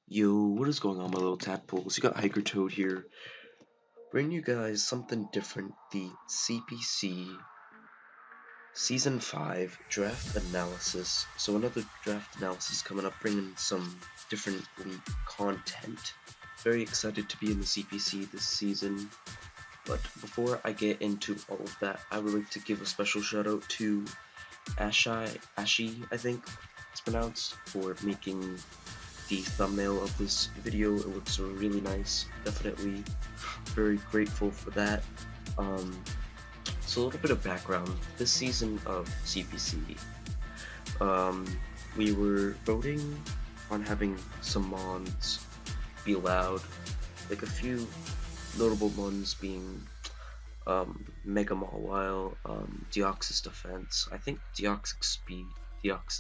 Yo, what is going on, my little tadpoles? You got Hikertoad here, bringing you guys something different, the CPC Season 5 Draft Analysis. So another draft analysis coming up, bringing some different league content. Very excited to be in the CPC this season, but before I get into all of that, I would like to give a special shout out to Ashi, I think it's pronounced, for making the thumbnail of this video. It looks really nice. Definitely very grateful for that. So a little bit of background. This season of CPC, we were voting on having some mons be allowed, like a few notable ones being Mega Mawile, Deoxys Defense. I think Deoxys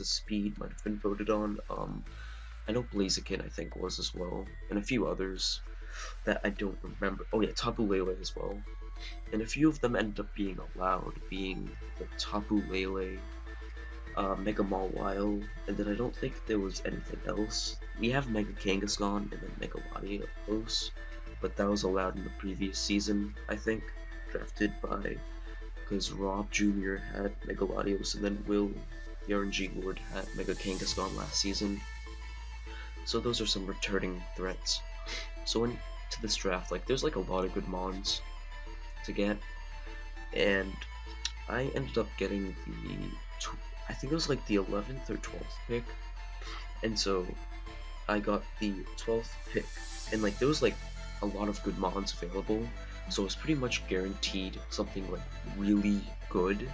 Speed might have been voted on. I know Blaziken I think was as well, and a few others that I don't remember. Oh yeah, Tapu Lele as well. And a few of them ended up being allowed, being the Tapu Lele, Mega Mawile, and then I don't think there was anything else. We have Mega Kangaskhan and then Mega Latios, but that was allowed in the previous season, I think, drafted by, because Rob Jr. had Mega Latios and then Will, the RNG Lord, had Mega Kangaskhan last season. So those are some returning threats. So into this draft, like there's like a lot of good mons to get, and I ended up getting I think it was like the 11th or 12th pick, and so I got the 12th pick, and like there was like a lot of good mons available, so it was pretty much guaranteed something like really good.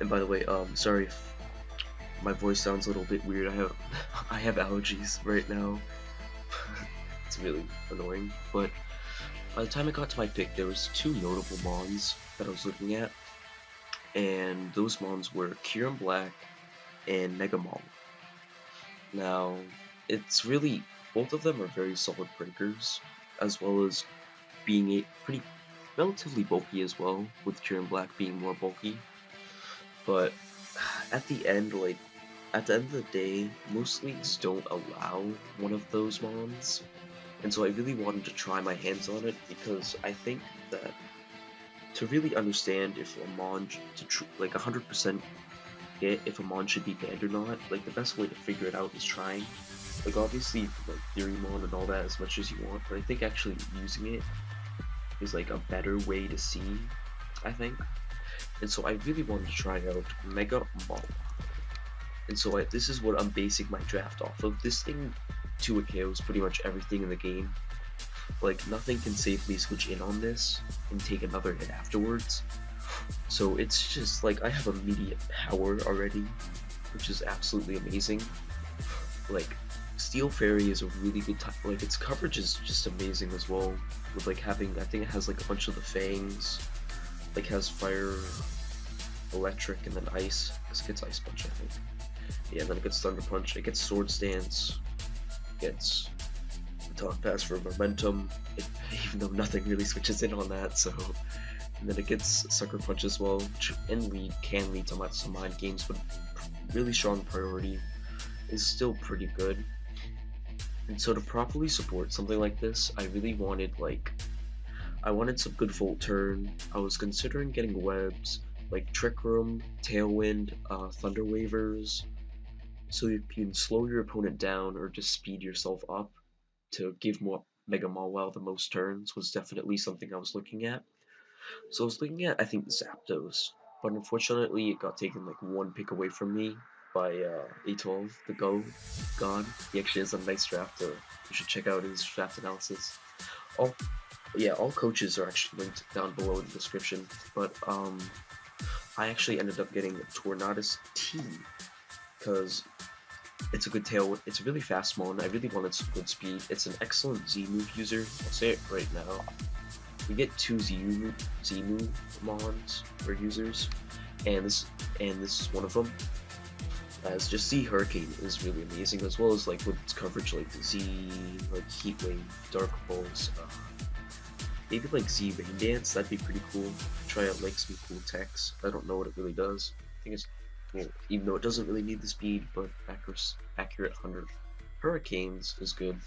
And by the way, sorry if my voice sounds a little bit weird. I have allergies right now. It's really annoying. But by the time I got to my pick, there was two notable mons that I was looking at, and those mons were Kyurem Black and Mega Mall. Now, it's really, both of them are very solid breakers, as well as being pretty relatively bulky as well, with Kyurem Black being more bulky. But at the end, at the end of the day, most leagues don't allow one of those mons, and so I really wanted to try my hands on it, because I think that to really understand if a mon, like 100% get if a mon should be banned or not, like the best way to figure it out is trying. Like obviously you can like theory mon and all that as much as you want, but I think actually using it is like a better way to see, I think. And so I really wanted to try out Mega Mall. And so this is what I'm basing my draft off of. This thing to a KO is pretty much everything in the game. Like nothing can safely switch in on this and take another hit afterwards. So it's just like I have immediate power already, which is absolutely amazing. Like Steel Fairy is a really good type. Like its coverage is just amazing as well. With like having, I think it has like a bunch of the fangs. Like has fire, electric, and then ice. This gets Ice Punch, I think. Yeah, and then it gets Thunder Punch, it gets Sword Stance, gets Talk Pass for momentum, even though nothing really switches in on that, so... And then it gets Sucker Punch as well, which can lead to some mind games, but really strong priority is still pretty good. And so to properly support something like this, I really wanted, I wanted some good Volt Turn. I was considering getting webs, like Trick Room, Tailwind, Thunder Wavers, so you can slow your opponent down or just speed yourself up to give more Mega Mawile the most turns was definitely something I was looking at. So I was looking at, I think, Zapdos, but unfortunately it got taken like one pick away from me by A12, the God. He actually has a nice draft. You should check out his draft analysis. All all coaches are actually linked down below in the description. But I actually ended up getting Tornadus T because it's a good tail. It's a really fast mon. I really wanted some good speed. It's an excellent Z move user. I'll say it right now. We get two Z move mons or users, and this is one of them. As just Z Hurricane is really amazing, as well as like with its coverage, like Z, like Heat Wave, Dark Pulse, maybe like Z Rain Dance. That'd be pretty cool. Try out like some cool techs. I don't know what it really does. I think it's, well, even though it doesn't really need the speed, but accurate 100 Hurricanes is good.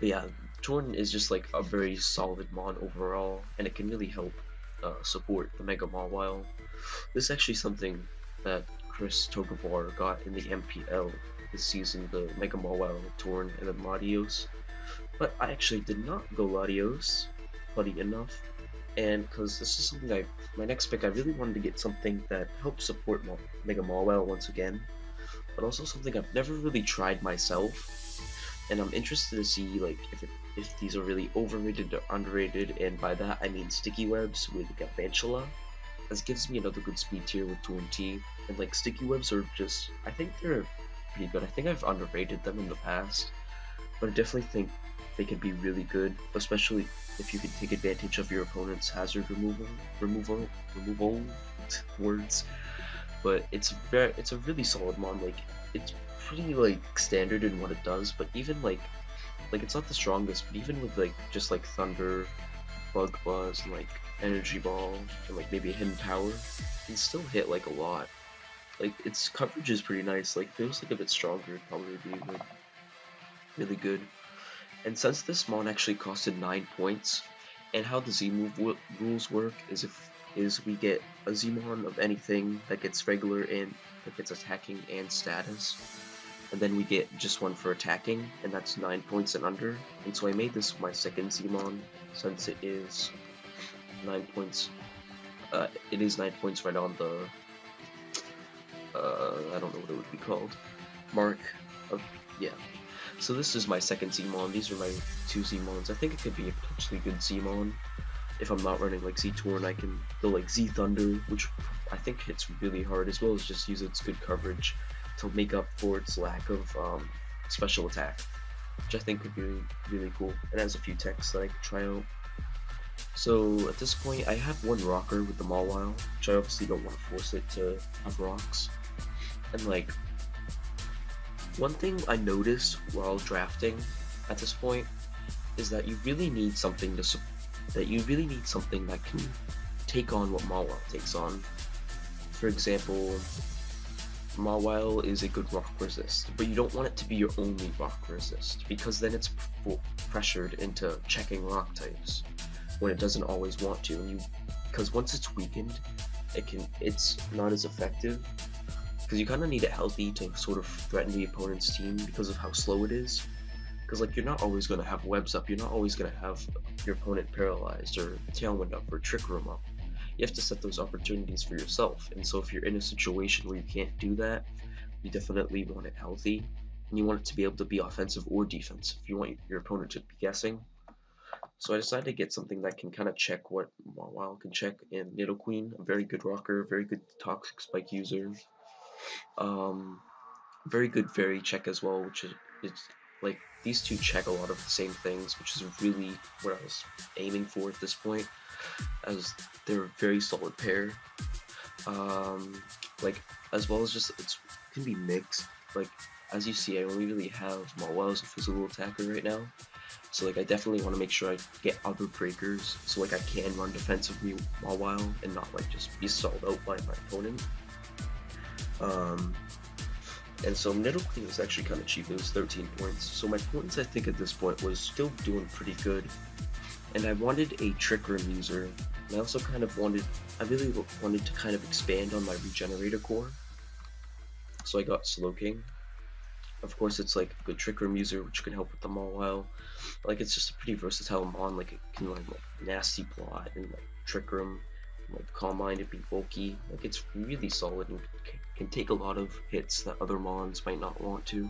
But yeah, Torn is just like a very solid mon overall, and it can really help support the Mega Mawile. This is actually something that Chris Togavar got in the MPL this season, the Mega Mawile, Torn, and then Latios. But I actually did not go Latios, funny enough, and because this is something my next pick, I really wanted to get something that helps support Mega Mawile once again, but also something I've never really tried myself, and I'm interested to see like if these are really overrated or underrated, and by that I mean sticky webs with Galvantula. This gives me another good speed tier with T, and like sticky webs are just, I think they're pretty good. I think I've underrated them in the past, but I definitely think they can be really good, especially if you can take advantage of your opponent's hazard removal words. But it's a really solid mon. Like it's pretty like standard in what it does, but even like it's not the strongest, but even with like just like Thunder, Bug Buzz, and like Energy Ball, and like maybe a Hidden Power, it can still hit like a lot. Like its coverage is pretty nice. Like if it was like a bit stronger, it'd probably be like really good. And since this mon actually costed 9 points, and how the Z-move rules work is we get a Z-mon of anything that gets regular and that gets attacking and status, and then we get just one for attacking, and that's 9 points and under. And so I made this my second Z-mon, since it is 9 points. It is 9 points right on the I don't know what it would be called, mark of, yeah. So this is my second Z-mon. These are my two Z-mons. I think it could be a potentially good Z-mon. If I'm not running like Z-Torn, I can go like Z-Thunder, which I think hits really hard, as well as just use its good coverage to make up for its lack of special attack, which I think could be really cool. It has a few techs that I could try out. So at this point, I have one rocker with the Mawile, which I obviously don't want to force it to have rocks. And like, one thing I noticed while drafting at this point is that you really need something that can take on what Mawile takes on. For example, Mawile is a good rock resist, but you don't want it to be your only rock resist, because then it's pressured into checking rock types when it doesn't always want to. Because once it's weakened, it's not as effective. Because you kind of need it healthy to sort of threaten the opponent's team because of how slow it is. Because like you're not always going to have webs up, you're not always going to have your opponent paralyzed or tailwind up or trick room up. You have to set those opportunities for yourself. And so if you're in a situation where you can't do that, you definitely want it healthy, and you want it to be able to be offensive or defensive. You want your opponent to be guessing. So I decided to get something that can kind of check what Mawile can check in Nidoqueen, a very good rocker, very good toxic spike user. Very good fairy check as well, which is like these two check a lot of the same things, which is really what I was aiming for at this point, as they're a very solid pair. Like as well as just it can be mixed. Like as you see, I only really have Mawile as a physical attacker right now, so like I definitely want to make sure I get other breakers, so like I can run defensively Mawile and not like just be stalled out by my opponent. And so Nidoqueen was actually kind of cheap. It was 13 points. So my points, I think, at this point was still doing pretty good. And I wanted a Trick Room user. And I also kind of I really wanted to kind of expand on my Regenerator core. So I got Slowking. Of course, it's like a good Trick Room user, which can help with the Mawile. Like, it's just a pretty versatile mon. Like, it can like Nasty Plot and like Trick Room, like Calm Mind and be bulky. Like, it's really solid and can take a lot of hits that other mons might not want to.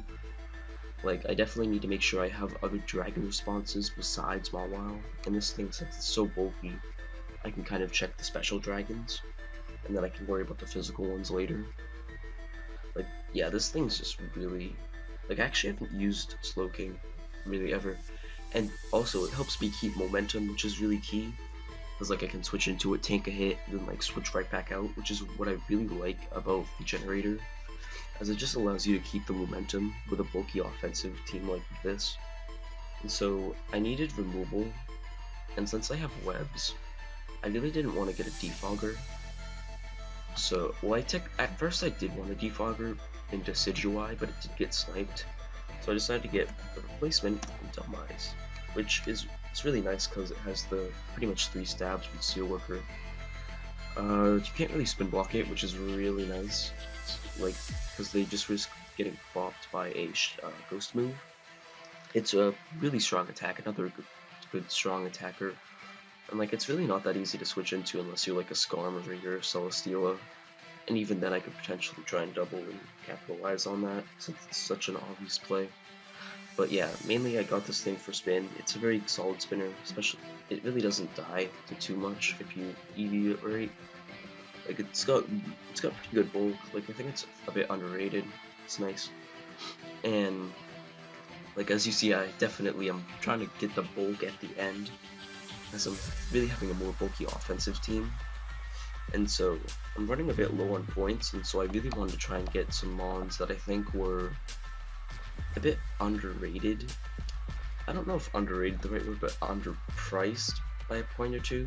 Like, I definitely need to make sure I have other dragon responses besides Mawile. And this thing, since it's so bulky, I can kind of check the special dragons, and then I can worry about the physical ones later. Like, yeah, this thing's just really, like, I actually haven't used Slowking really ever. And also, it helps me keep momentum, which is really key. Because like I can switch into it, tank a hit, and then like switch right back out, which is what I really like about the Generator, as it just allows you to keep the momentum with a bulky offensive team like this. And so I needed removal, and since I have webs, I really didn't want to get a defogger. So, well, at first I did want a defogger in Decidueye, but it did get sniped. So I decided to get the replacement Demise, which is it's really nice because it has the pretty much 3 stabs with Steelworker. You can't really spin block it, which is really nice, like because they just risk getting flopped by a ghost move. It's a really strong attack, another good strong attacker, and like it's really not that easy to switch into unless you're like a Skarmory or Celesteela. And even then I could potentially try and double and capitalize on that, since it's such an obvious play. But yeah, mainly I got this thing for spin. It's a very solid spinner, especially it really doesn't die to too much if you EV it right. Like it's got pretty good bulk. Like I think it's a bit underrated. It's nice. And like as you see, I definitely am trying to get the bulk at the end, as I'm really having a more bulky offensive team. And so I'm running a bit low on points, and so I really wanted to try and get some mons that I think were a bit underrated. I don't know if underrated the right word, but underpriced by a point or two.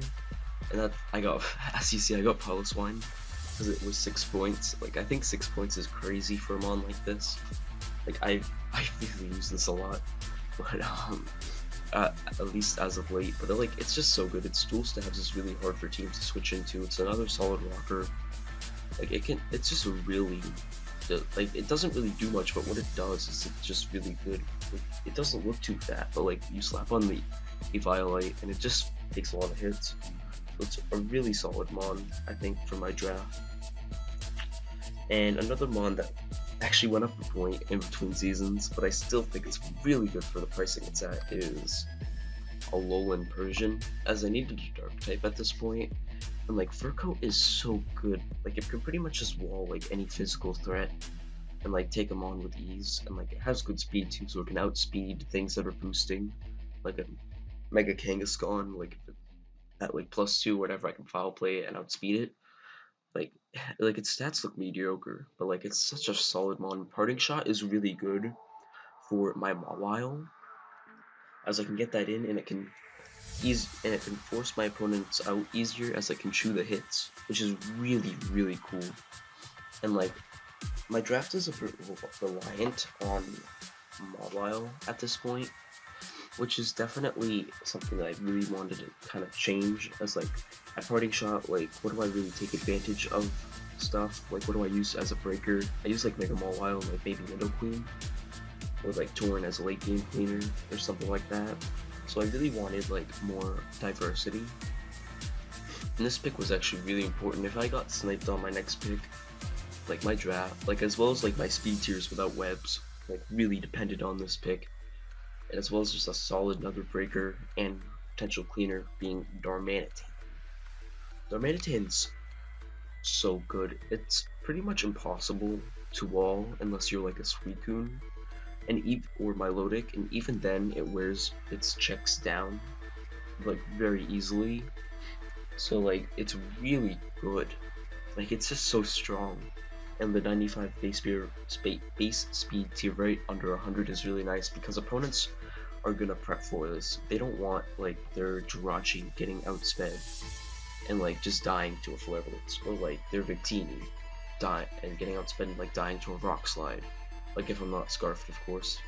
And that I got, as you see, I got Piloswine because it was 6 points. Like I think 6 points is crazy for a mon like this. Like I really use this a lot, but at least as of late. But like it's just so good. Its dual stabs is really hard for teams to switch into. It's another solid rocker. Like it's just a really like it doesn't really do much, but what it does is it's just really good. It doesn't look too fat, but like you slap on the Eviolite and it just takes a lot of hits. So it's a really solid mon, I think, for my draft. And another mon that actually went up a point in between seasons, but I still think it's really good for the pricing it's at, is Alolan Persian, as I needed a dark type at this point. And like Fur Coat is so good, like it can pretty much just wall like any physical threat and like take them on with ease, and like it has good speed too, so it can outspeed things that are boosting, like a Mega Kangaskhan, like at like +2 whatever, I can foul play it and outspeed it. Like like its stats look mediocre, but like it's such a solid mon. Parting Shot is really good for my Mawile, as I can get that in and it can force my opponents out easier as I can chew the hits, which is really cool. And like my draft is a bit reliant on Mawile at this point, which is definitely something that I really wanted to kind of change, as like at Parting Shot, like what do I really take advantage of stuff, like what do I use as a breaker? I use like Mega Mawile, like maybe Nidoqueen, or like Torn as a late game cleaner or something like that. So I really wanted like more diversity, and this pick was actually really important. If I got sniped on my next pick, like my draft, like as well as like my speed tiers without webs, like really depended on this pick, and as well as just a solid Nugget Breaker and potential cleaner being Darmanitan. Darmanitan's so good. It's pretty much impossible to wall unless you're like a Suicune, and or Milotic, and even then it wears its checks down like very easily. So like it's really good. Like it's just so strong. And the 95 base speed tier right under 100 is really nice, because opponents are gonna prep for this. They don't want like their Jirachi getting outsped and like just dying to a Flare Blitz, or like their Victini die and getting outsped and like dying to a Rock Slide. Like if I'm not Scarfed, of course.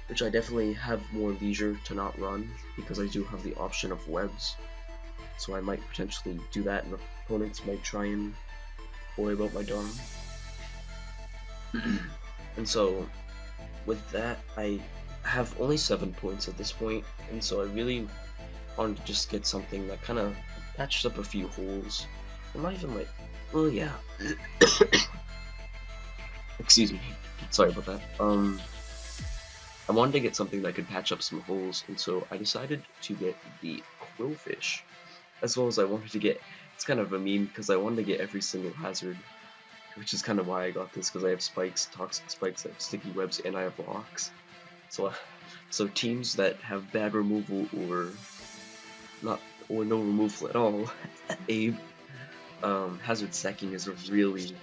Which I definitely have more leisure to not run, because I do have the option of webs. So I might potentially do that, and opponents might try and worry about my Darm. And so with that, I have only 7 points at this point, and so I really wanted to just get something that kind of patches up a few holes. I'm not even like, well, yeah. Excuse me. Sorry about that. I wanted to get something that could patch up some holes, and so I decided to get the Quillfish, as well as I wanted to get, it's kind of a meme, because I wanted to get every single hazard, which is kind of why I got this, because I have spikes, toxic spikes, I have sticky webs, and I have locks. So teams that have bad removal or no removal at all, Abe, hazard stacking is really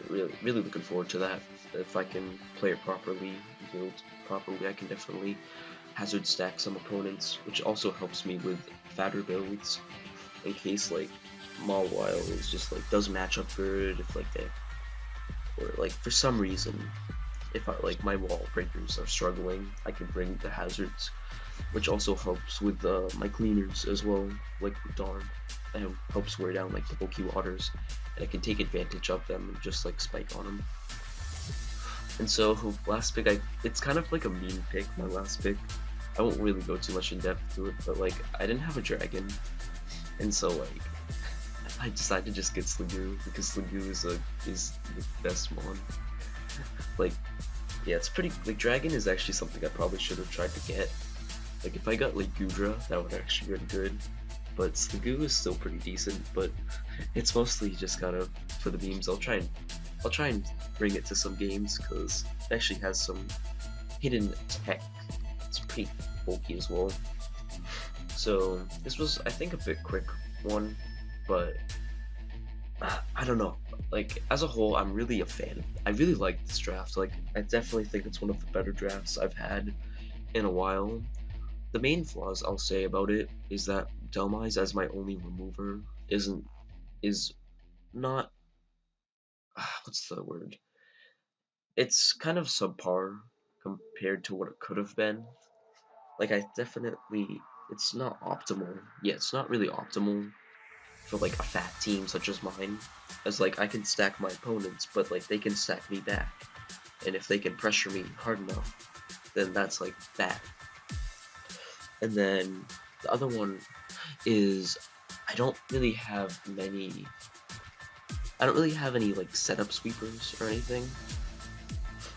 looking forward to that. If I can play it properly, build properly, I can definitely hazard stack some opponents, which also helps me with fatter builds, in case like Mawile is just like does match up good, if like they, or like for some reason if I like my wall breakers are struggling, I can bring the hazards, which also helps with my cleaners as well, like with Darn. And helps wear down like the bulky waters, and I can take advantage of them and just like spike on them. And so last pick, it's kind of like a meme pick. My last pick, I won't really go too much in depth to it, but like I didn't have a dragon, and so like I decided to just get Sligoo because Sligoo is the best mon. Like yeah, it's pretty like dragon is actually something I probably should have tried to get. Like if I got like Gudra, that would actually been good. But Sligoo is still pretty decent, but it's mostly just kind of for the memes. I'll try and bring it to some games because it actually has some hidden tech. It's pretty bulky as well. So this was, I think, a bit quick one, but I don't know. Like as a whole, I'm really a fan. I really like this draft. Like I definitely think it's one of the better drafts I've had in a while. The main flaws I'll say about it is that Delmise as my only remover is not what's the word? It's kind of subpar compared to what it could have been. Like it's not optimal. Yeah, it's not really optimal for like a fat team such as mine. As like I can stack my opponents, but like they can stack me back. And if they can pressure me hard enough, then that's like bad. And then the other one is I don't really have any like setup sweepers or anything.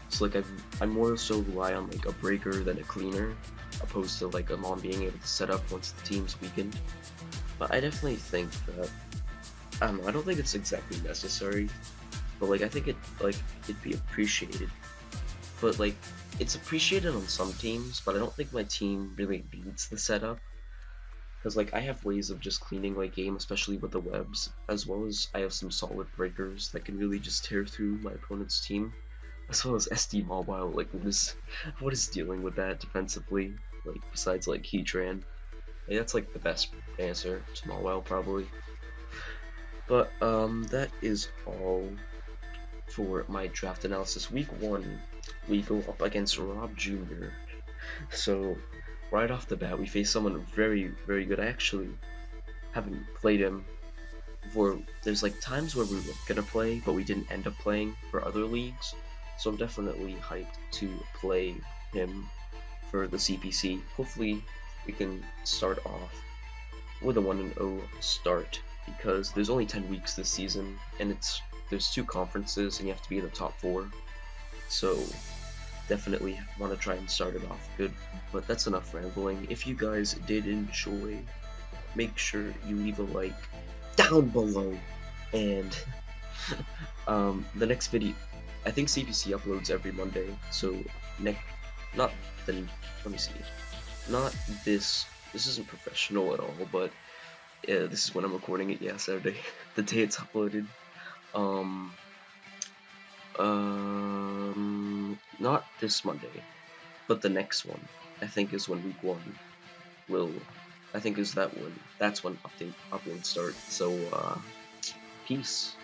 So like I more so rely on like a breaker than a cleaner, opposed to like a mon being able to set up once the team's weakened. But I definitely think that I don't know. I don't think it's exactly necessary, but like I think it'd be appreciated. But like it's appreciated on some teams, but I don't think my team really needs the setup. Because like I have ways of just cleaning late game, especially with the webs, as well as I have some solid breakers that can really just tear through my opponent's team, as well as SD Mobile. Like what is dealing with that defensively? Like besides like Heatran, like, that's like the best answer to Mobile probably. But that is all for my draft analysis. Week 1, we go up against Rob Jr. So right off the bat, we face someone very, very good. I actually haven't played him for. There's like times where we were gonna play, but we didn't end up playing for other leagues. So I'm definitely hyped to play him for the CPC. Hopefully, we can start off with a 1-0 start because there's only 10 weeks this season, and there's 2 conferences, and you have to be in the top 4. So definitely want to try and start it off good. But that's enough rambling. If you guys did enjoy, make sure you leave a like down below. And the next video, I think CPC uploads every Monday. So not the let me see, not this. This isn't professional at all, but this is when I'm recording it. Yeah, Saturday, the day it's uploaded. Not this Monday, but the next one. I think is when week 1 will. I think is that when. That's when upload start. So peace.